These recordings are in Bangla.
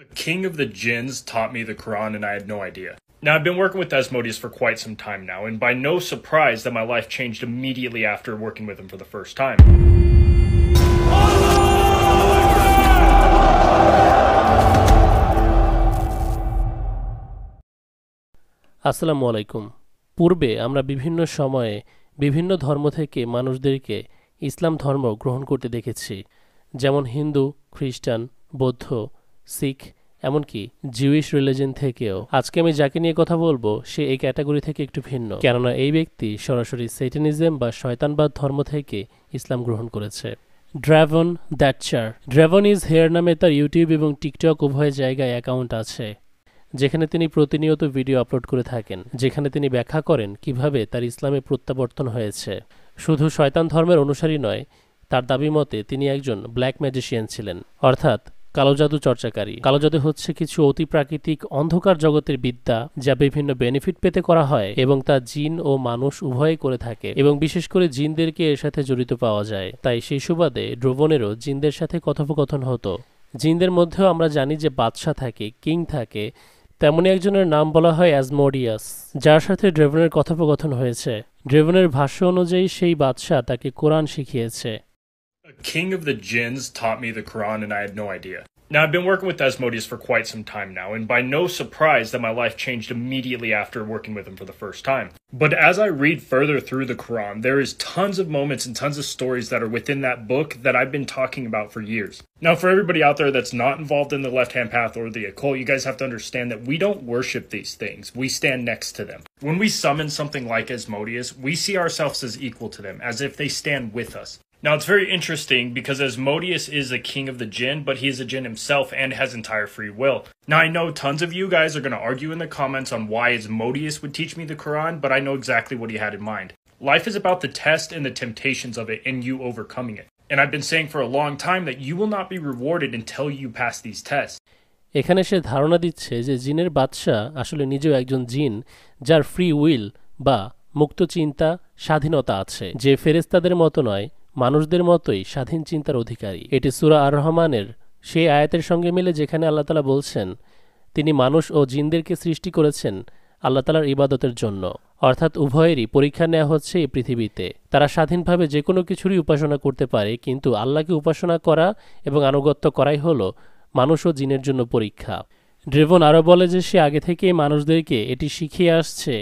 A king of the jinns taught me the Quran and I had no idea. Now, I've been working with Asmodeus for quite some time now, and by no surprise that my life changed immediately after working with him for the first time. আসসালামু আলাইকুম। পূর্বে আমরা বিভিন্ন সময়ে বিভিন্ন ধর্ম থেকে মানুষদেরকে ইসলাম ধর্ম গ্রহণ করতে দেখেছি, যেমন হিন্দু, খ্রিস্টান, বৌদ্ধ, শিখ, এমনকি জিউইশ রিলিজন থেকেও। আজকে আমি যাকে নিয়ে কথা বলবো সে এই ক্যাটাগরি থেকে একটু ভিন্ন, কেননা এই ব্যক্তি সরাসরি সেটানিজম বা শয়তানবাদ ধর্ম থেকে ইসলাম গ্রহণ করেছে। ড্রাভন দ্যাটচার। ড্রাভন ইজ হেয়ার নামে তার ইউটিউব এবং টিকটক উভয় জায়গায় অ্যাকাউন্ট আছে, যেখানে তিনি প্রতিনিয়ত ভিডিও আপলোড করে থাকেন, যেখানে তিনি ব্যাখ্যা করেন কিভাবে তার ইসলামে প্রত্যাবর্তন হয়েছে। শুধু শয়তান ধর্মের অনুসারী নয়, তার দাবি মতে তিনি একজন ব্ল্যাক ম্যাজিশিয়ান ছিলেন, অর্থাৎ কালো জাদু চর্চাকারী। কালো জাদু হচ্ছে কিছু অতি প্রাকৃতিক অন্ধকার জগতের বিদ্যা যা বিভিন্ন বেনিফিট পেতে করা হয় এবং তা জিন ও মানুষ উভয়ে করে থাকে, এবং বিশেষ করে জিনদেরকে এর সাথে জড়িত পাওয়া যায়। তাই সেই সুবাদে ড্রোভনেরও জিনদের সাথে কথোপকথন হতো। জিনদের মধ্যেও আমরা জানি যে বাদশা থাকে, কিং থাকে, তেমনি একজনের নাম বলা হয় অ্যাজমোডিয়াস, যার সাথে ড্রেভনের কথোপকথন হয়েছে। ড্রেভনের ভাষ্য অনুযায়ী সেই বাদশা তাকে কোরআন শিখিয়েছে। A king of the jinns taught me the Quran and I had no idea. Now, I've been working with Asmodeus for quite some time now, and by no surprise that my life changed immediately after working with him for the first time. But as I read further through the Quran, there is tons of moments and tons of stories that are within that book that I've been talking about for years. Now, for everybody out there that's not involved in the left-hand path or the occult, you guys have to understand that we don't worship these things. We stand next to them. When we summon something like Asmodeus, we see ourselves as equal to them, as if they stand with us. Now, it's very interesting because Asmodeus is a king of the jinn, but he is a jinn himself and has entire free will. Now, I know tons of you guys are going to argue in the comments on why Asmodeus would teach me the Quran, but I know exactly what he had in mind. Life is about the test and the temptations of it and you overcoming it. And I've been saying for a long time that you will not be rewarded until you pass these tests. এখানে সে ধারণা দিচ্ছে যে জিনের বাদশা আসলে নিজেও একজন জিন, যার ফ্রি উইল বা মুক্ত চিন্তা, স্বাধীনতা আছে, যে ফেরেশতাদের মতো নয়, মানুষদের মতোই স্বাধীন চিন্তার অধিকারী। এটি সূরা আর রহমানের সেই আয়াতের সঙ্গে মিলে যেখানে আল্লাহ তাআলা বলছেন তিনি মানুষ ও জিনদেরকে সৃষ্টি করেছেন আল্লাহ তাআলার ইবাদতের জন্য, অর্থাৎ উভয়েরই পরীক্ষা নেওয়া হচ্ছে এই পৃথিবীতে। তারা স্বাধীনভাবে যে কোনো কিছুরই উপাসনা করতে পারে, কিন্তু আল্লাহকে উপাসনা করা এবং আনুগত্য করাই হলো মানুষ ও জিনের জন্য পরীক্ষা। ড্রেভন আরও বলে যে সে আগে থেকেই মানুষদেরকে এটি শিখিয়ে আসছে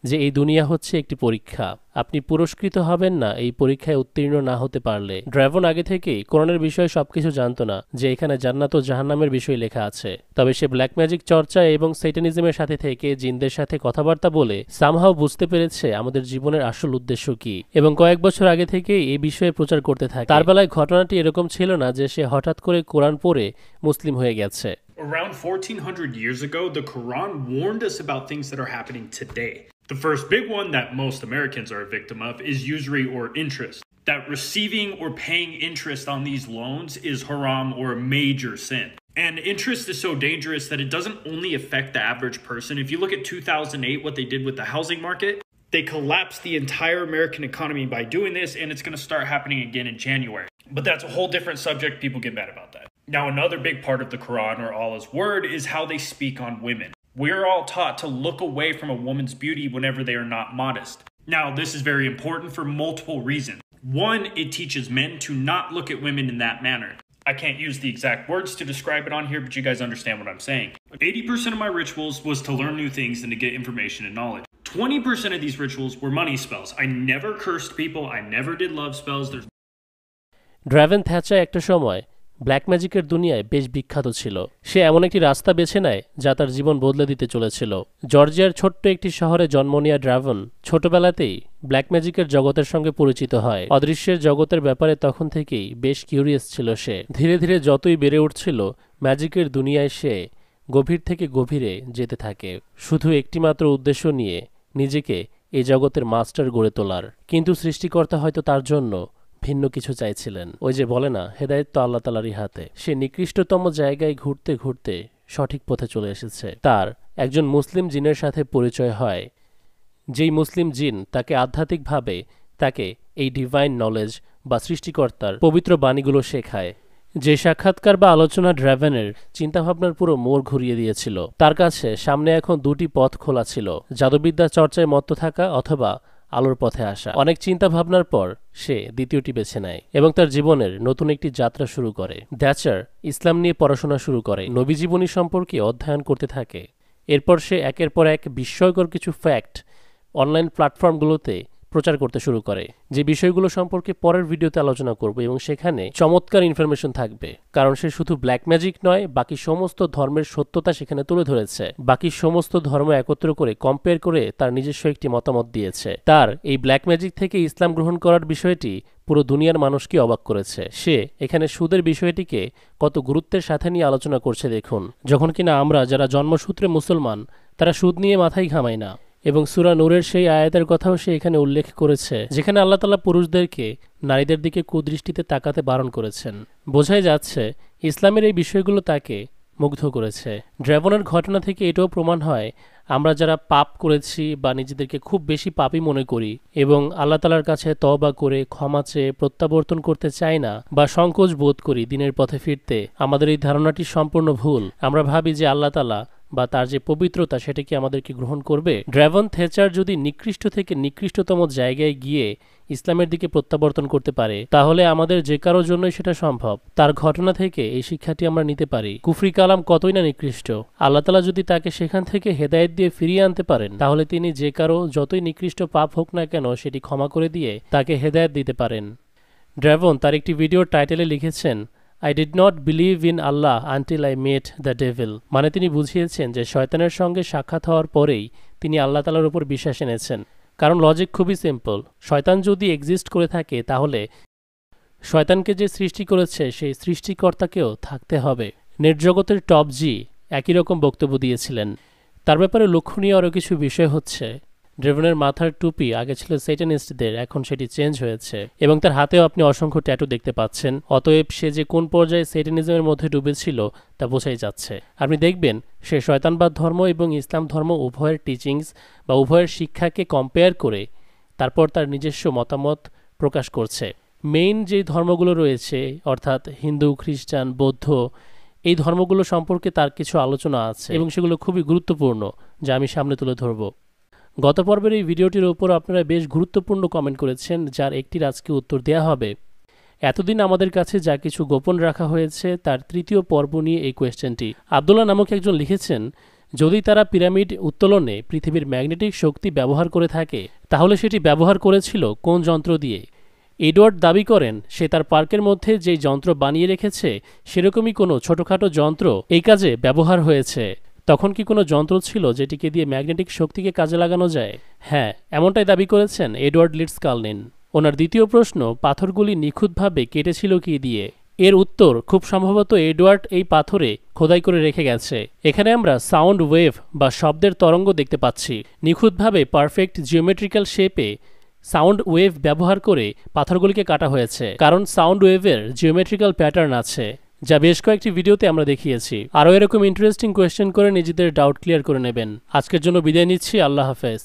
যে এই দুনিয়া হচ্ছে একটি পরীক্ষা, আপনি পুরস্কৃত হবেন না এই পরীক্ষায় উত্তীর্ণ না হতে পারলে। ড্রাভন আগে থেকেই কোরআনের বিষয়ে সবকিছু জানতো না যে এখানে জান্নাত ও জাহান্নামের বিষয় লেখা আছে, তবে সে ব্ল্যাক ম্যাজিক চর্চা এবং সেটানিজমের সাথে থেকে জিনদের সাথে কথাবার্তা বলে সামহাও বুঝতে পেরেছে আমাদের জীবনের আসল উদ্দেশ্য কি, এবং কয়েক বছর আগে থেকেই এই বিষয়ে প্রচার করতে থাকে। তার বেলায় ঘটনাটি এরকম ছিল না যে সে হঠাৎ করে কোরআন পড়ে মুসলিম হয়ে গেছে। Around 1400 years ago, the Quran warned us about things that are happening today. The first big one that most Americans are a victim of is usury or interest. That receiving or paying interest on these loans is haram or a major sin. And interest is so dangerous that it doesn't only affect the average person. If you look at 2008, what they did with the housing market, they collapsed the entire American economy by doing this, and it's going to start happening again in January. But that's a whole different subject. People get mad about that. Now, another big part of the Quran or Allah's word is how they speak on women. We're all taught to look away from a woman's beauty whenever they are not modest. Now, this is very important for multiple reasons. One, it teaches men to not look at women in that manner. I can't use the exact words to describe it on here, but you guys understand what I'm saying. 80% of my rituals was to learn new things and to get information and knowledge. 20% of these rituals were money spells. I never cursed people. I never did love spells. Draven Thatcher একটা সময় ব্ল্যাক ম্যাজিকের দুনিয়ায় বেশ বিখ্যাত ছিল। সে এমন একটি রাস্তা বেছে নেয় যা তার জীবন বদলে দিতে চলেছিল। জর্জিয়ার ছোট্ট একটি শহরে জন্ম নেওয়া ড্রাভন ছোটবেলাতেই ব্ল্যাক ম্যাজিকের জগতের সঙ্গে পরিচিত হয়। অদৃশ্যের জগতের ব্যাপারে তখন থেকেই বেশ কিউরিয়াস ছিল সে। ধীরে ধীরে যতই বেড়ে উঠছিল, ম্যাজিকের দুনিয়ায় সে গভীর থেকে গভীরে যেতে থাকে, শুধু একটিমাত্র উদ্দেশ্য নিয়ে, নিজেকে এই জগতের মাস্টার গড়ে তোলার। কিন্তু সৃষ্টিকর্তা হয়তো তার জন্য ভিন্ন কিছু চাইছিলেন। ওই যে বলে না, হেদায়েত তো আল্লাহ তাআলারই হাতে। সে নিকৃষ্টতম জায়গায় ঘুরতে ঘুরতে সঠিক পথে চলে এসেছে। তার একজন মুসলিম জিনের সাথে পরিচয় হয়, যেই মুসলিম জিন তাকে আধ্যাত্মিকভাবে তাকে এই ডিভাইন নলেজ বা সৃষ্টিকর্তার পবিত্র বাণীগুলো শেখায়। যে সাক্ষাৎকার বা আলোচনা ড্রেভেনের চিন্তাভাবনার পুরো মোড় ঘুরিয়ে দিয়েছিল। তার কাছে সামনে এখন দুটি পথ খোলা ছিল, জাদুবিদ্যা চর্চায় মত্ত থাকা অথবা আলোর পথে আসা। অনেক চিন্তা ভাবনার পর সে দ্বিতীয়টি বেছে নেয় এবং তার জীবনের নতুন একটি যাত্রা শুরু করে। দ্যাচার ইসলাম নিয়ে পড়াশোনা শুরু করে, নবী জীবনী সম্পর্কে অধ্যয়ন করতে থাকে। এরপর সে একের পর এক বিস্ময়কর কিছু ফ্যাক্ট অনলাইন প্ল্যাটফর্মগুলোতে প্রচার করতে শুরু করে, যে বিষয়গুলো সম্পর্কে পরের ভিডিওতে আলোচনা করব, এবং সেখানে চমৎকার ইনফরমেশন থাকবে। কারণ সে শুধু ব্ল্যাক ম্যাজিক নয়, বাকি সমস্ত ধর্মের সত্যতা সেখানে তুলে ধরেছে। বাকি সমস্ত ধর্ম একত্র করে কম্পেয়ার করে তার নিজস্ব একটি মতামত দিয়েছে। তার এই ব্ল্যাক ম্যাজিক থেকে ইসলাম গ্রহণ করার বিষয়টি পুরো দুনিয়ার মানুষকে অবাক করেছে। সে এখানে সুদের বিষয়টিকে কত গুরুত্বের সাথে নিয়ে আলোচনা করছে দেখুন, যখন কিনা আমরা যারা জন্মসূত্রে মুসলমান তারা সুদ নিয়ে মাথায় ঘামাই না। এবং সূরা নূরের সেই আয়াতের কথাও সে এখানে উল্লেখ করেছে, যেখানে আল্লাহ তাআলা পুরুষদেরকে নারীদের দিকে কুদৃষ্টিতে তাকাতে বারণ করেছেন। বোঝাই যাচ্ছে ইসলামের এই বিষয়গুলো তাকে মুগ্ধ করেছে। ড্রেভনের ঘটনা থেকে এটাও প্রমাণ হয়, আমরা যারা পাপ করেছি বা নিজেদেরকে খুব বেশি পাপী মনে করি এবং আল্লাহ তাআলার কাছে তওবা করে ক্ষমা চেয়ে প্রত্যাবর্তন করতে চাই না বা সংকোচ বোধ করি দিনের পথে ফিরতে, আমাদের এই ধারণাটি সম্পূর্ণ ভুল। আমরা ভাবি যে আল্লাহ তাআলা বা তার যে পবিত্রতা সেটা কি আমাদেরকে গ্রহণ করবে। ড্রেভন থেচার যদি নিকৃষ্ট থেকে নিকৃষ্টতম জায়গায় গিয়ে ইসলামের দিকে প্রত্যাবর্তন করতে পারে, তাহলে আমাদের যে কারোর জন্যই সেটা সম্ভব। তার ঘটনা থেকে এই শিক্ষাটি আমরা নিতে পারি, কুফরি কালাম কতই না নিকৃষ্ট। আল্লাহ তাআলা যদি তাকে সেখান থেকে হেদায়েত দিয়ে ফিরিয়ে আনতে পারেন, তাহলে তিনি যে কারো যতই নিকৃষ্ট পাপ হোক না কেন সেটি ক্ষমা করে দিয়ে তাকে হেদায়েত দিতে পারেন। ড্রেভন তার একটি ভিডিওর টাইটেলে লিখেছেন, I did not believe in Allah until I met the devil। মানে তিনি বুঝিয়েছেন যে শয়তানের সঙ্গে সাক্ষাৎ হওয়ার পরেই তিনি আল্লাহ তাআলার উপর বিশ্বাস এনেছেন। কারণ লজিক খুবই সিম্পল, শয়তান যদি এক্সিস্ট করে থাকে তাহলে শয়তানকে যে সৃষ্টি করেছে সেই সৃষ্টিকর্তাকেও থাকতে হবে। নেটজগতের টপ জি একই রকম বক্তব্য দিয়েছিলেন। তার ব্যাপারে লক্ষণীয় আরও কিছু বিষয় হচ্ছে, ড্রেভনের মাথার টুপি আগে ছিল সেটানিস্টদের, এখন সেটি চেঞ্জ হয়েছে এবং তার হাতেও আপনি অসংখ্য ট্যাটু দেখতে পাচ্ছেন। অতএব সে যে কোন পর্যায়ে সেটানিজমের মধ্যে ডুবেছিল তা বোঝাই যাচ্ছে। আপনি দেখবেন সে শয়তানবাদ ধর্ম এবং ইসলাম ধর্ম উভয়ের টিচিংস বা উভয়ের শিক্ষাকে কম্পেয়ার করে তারপর তার নিজস্ব মতামত প্রকাশ করছে। মেইন যে ধর্মগুলো রয়েছে অর্থাৎ হিন্দু, খ্রিস্টান, বৌদ্ধ, এই ধর্মগুলো সম্পর্কে তার কিছু আলোচনা আছে এবং সেগুলো খুবই গুরুত্বপূর্ণ, যা আমি সামনে তুলে ধরব। গত পর্বের এই ভিডিওটির উপর আপনারা বেশ গুরুত্বপূর্ণ কমেন্ট করেছেন, যার একটির আজকে উত্তর দেয়া হবে। এতদিন আমাদের কাছে যা কিছু গোপন রাখা হয়েছে তার তৃতীয় পর্ব নিয়ে এই কোয়েশ্চেনটি। আব্দুল্লাহ নামক একজন লিখেছেন, যদি তারা পিরামিড উত্তোলনে পৃথিবীর ম্যাগনেটিক শক্তি ব্যবহার করে থাকে, তাহলে সেটি ব্যবহার করেছিল কোন যন্ত্র দিয়ে? এডওয়ার্ড দাবি করেন সে তার পার্কের মধ্যে যেই যন্ত্র বানিয়ে রেখেছে সেরকমই কোনো ছোটখাটো যন্ত্র এই কাজে ব্যবহার হয়েছে। তখন কি কোনো যন্ত্র ছিল যেটিকে দিয়ে ম্যাগনেটিক শক্তিকে কাজে লাগানো যায়? হ্যাঁ, এমনটাই দাবি করেছেন এডওয়ার্ড লিটজকালনিন। ওনার দ্বিতীয় প্রশ্ন, পাথরগুলি নিখুঁতভাবে কেটেছিল কি দিয়ে? এর উত্তর, খুব সম্ভবত এডওয়ার্ড এই পাথরে খোদাই করে রেখে গেছে। এখানে আমরা সাউন্ড ওয়েভ বা শব্দের তরঙ্গ দেখতে পাচ্ছি। নিখুঁতভাবে পারফেক্ট জিওমেট্রিক্যাল শেপে সাউন্ড ওয়েভ ব্যবহার করে পাথরগুলিকে কাটা হয়েছে, কারণ সাউন্ড ওয়েভের জিওমেট্রিক্যাল প্যাটার্ন আছে, যা বেশ কয়েকটি ভিডিওতে আমরা দেখিয়েছি। আরও এরকম ইন্টারেস্টিং কোয়েশ্চেন করে নিজেদের ডাউট ক্লিয়ার করে নেবেন। আজকের জন্য বিদায় নিচ্ছি, আল্লাহ হাফেজ।